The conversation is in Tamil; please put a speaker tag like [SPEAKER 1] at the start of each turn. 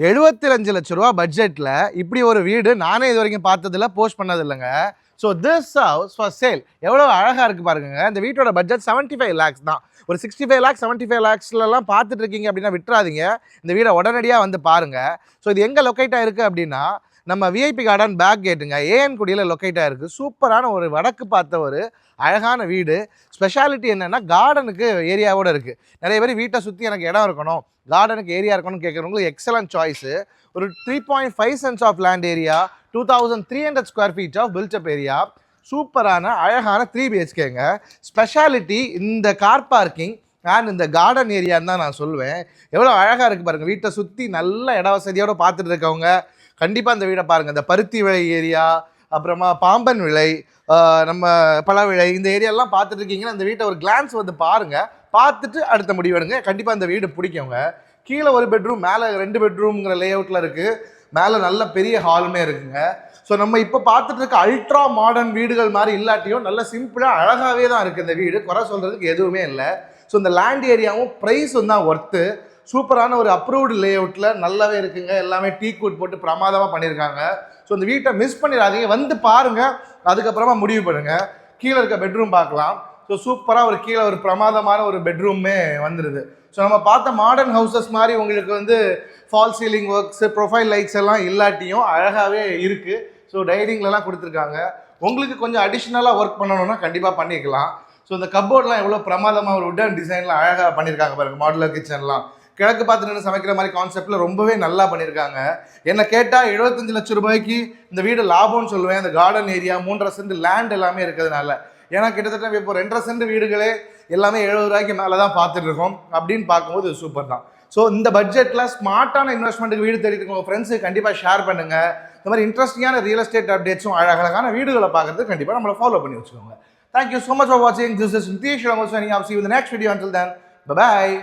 [SPEAKER 1] 75 லட்ச ரூபா பட்ஜெட்ல இப்படி ஒரு வீடு நானே இது வரைக்கும் பார்த்ததில்ல, போஸ்ட் பண்ணது இல்லைங்க. So this house for sale. எவ்வளோ அழகாக இருக்குது பாருங்க. இந்த வீட்டோட பட்ஜெட் 75 லேக்ஸ் தான். ஒரு 65 லேக்ஸ் 75 லேக்ஸ்லாம் பார்த்துட்டு இருக்கீங்க அப்படின்னா விட்டுறாதீங்க. இந்த வீடை உடனடியாக வந்து பாருங்க. ஸோ இது எங்கே லொக்கேட் ஆயிருக்கு அப்படின்னா, நம்ம விஐபி கார்டன் பேக் கேட்டுங்க, ஏஎன் குடியில் லொக்கேட் ஆயிருக்கு. சூப்பரான ஒரு வடக்கு பார்த்த ஒரு அழகான வீடு. ஸ்பெஷாலிட்டி என்னென்னா கார்டனுக்கு ஏரியாவோடு இருக்குது. நிறைய பேர் வீட்டை சுற்றி எனக்கு இடம் இருக்கணும், கார்டனுக்கு ஏரியா இருக்கணும்னு கேட்குறவங்களுக்கு எக்ஸலன்ட் சாய்ஸு. ஒரு 3.5 cents of land area, 2300 square feet of built up area, சூப்பரான அழகான 3 பிஹெச்கேங்க. ஸ்பெஷாலிட்டி இந்த கார் பார்க்கிங் அண்ட் இந்த கார்டன் ஏரியான்னு தான் நான் சொல்லுவேன். எவ்வளோ அழகாக இருக்குது பாருங்கள். வீட்டை சுற்றி நல்ல இட வசதியோடு பார்த்துட்டு இருக்கவங்க கண்டிப்பாக இந்த வீடை பாருங்கள். இந்த பருத்தி விளை ஏரியா, அப்புறமா பாம்பன் விளை, நம்ம பழவிளை, இந்த ஏரியாலாம் பார்த்துட்டு இருக்கீங்கன்னா இந்த வீட்டை ஒரு கிளான்ஸ் வந்து பாருங்கள். பார்த்துட்டு அடுத்த முடிவெடுங்க. கண்டிப்பாக இந்த வீடு பிடிக்குங்க. கீழே ஒரு பெட்ரூம், மேலே 2 பெட்ரூம்ங்கிற லே அவுட்டில் இருக்குது. மேலே நல்ல பெரிய ஹாலுமே இருக்குங்க. ஸோ நம்ம இப்போ பார்த்துட்டு இருக்க அல்ட்ரா மாடர்ன் வீடுகள் மாதிரி இல்லாட்டியும் நல்ல சிம்பிளாக அழகாகவே தான் இருக்குது இந்த வீடு. குறை சொல்கிறதுக்கு எதுவுமே இல்லை. ஸோ இந்த லேண்ட் ஏரியாவும் ப்ரைஸும் தான் ஒர்த்து. சூப்பரான ஒரு அப்ரூவ்டு லே அவுட்டில் நல்லாவே இருக்குங்க. எல்லாமே டீ கூட் போட்டு பிரமாதமாக பண்ணியிருக்காங்க. ஸோ இந்த வீட்டை மிஸ் பண்ணிடாதீங்க, வந்து பாருங்கள், அதுக்கப்புறமா முடிவு பண்ணுங்கள். கீழே இருக்க பெட்ரூம் பார்க்கலாம். ஸோ சூப்பராக ஒரு கீழே ஒரு பிரமாதமான ஒரு பெட்ரூமே வந்துடுது. ஸோ நம்ம பார்த்த மாடர்ன் ஹவுசஸ் மாதிரி உங்களுக்கு வந்து fall ceiling works, profile lights எல்லாம் இல்லாட்டியும் அழகாகவே இருக்குது. ஸோ டைனிங்லலாம் கொடுத்துருக்காங்க. உங்களுக்கு கொஞ்சம் அடிஷ்னலாக ஒர்க் பண்ணணும்னா கண்டிப்பாக பண்ணிக்கலாம். ஸோ இந்த கப்போர்ட்லாம் எவ்வளோ பிரமாதமாக ஒரு உட்டன் டிசைனில் அழகாக பண்ணியிருக்காங்க பாருங்கள். மாடுலர் கிச்சன்லாம் கிழக்கு பார்த்து நின்று சமைக்கிற மாதிரி கான்செப்டில் ரொம்பவே நல்லா பண்ணியிருக்காங்க. என்னை கேட்டால் 75 லட்சம் ரூபாய்க்கு இந்த வீடு லாபம்னு சொல்லுவேன். இந்த கார்டன் ஏரியா 3.5 சென்ட் லேண்ட் எல்லாமே இருக்கிறதுனால. ஏன்னா கிட்டத்தட்ட இப்போ 2.5 சென்ட் வீடுகளே எல்லாமே 70 ரூபாய்க்கு மேலே தான் பார்த்துட்டு இருக்கோம். அப்படின்னு பார்க்கும்போது இது சூப்பர் தான். ஸோ இந்த பட்ஜெட்டில் ஸ்மார்ட்டான இன்வெஸ்ட்மெண்ட்டுக்கு வீடு தேடிட்டு இருக்கோம் ஃப்ரெண்ட்ஸுக்கு கண்டிப்பாக ஷேர் பண்ணுங்கள். இந்த மாதிரி இன்ட்ரெஸ்டிங்கான ரியல் எஸ்டேட் அப்டேட்ஸும் அழகான வீடுகளை பார்க்கறது கண்டிப்பாக நம்மளை ஃபாலோ பண்ணி வச்சுக்கோங்க. தேங்க்யூ ஸோ மச் ஃபார் வாட்சிங். This is Nitish. See you in the next video. Until then, bye bye.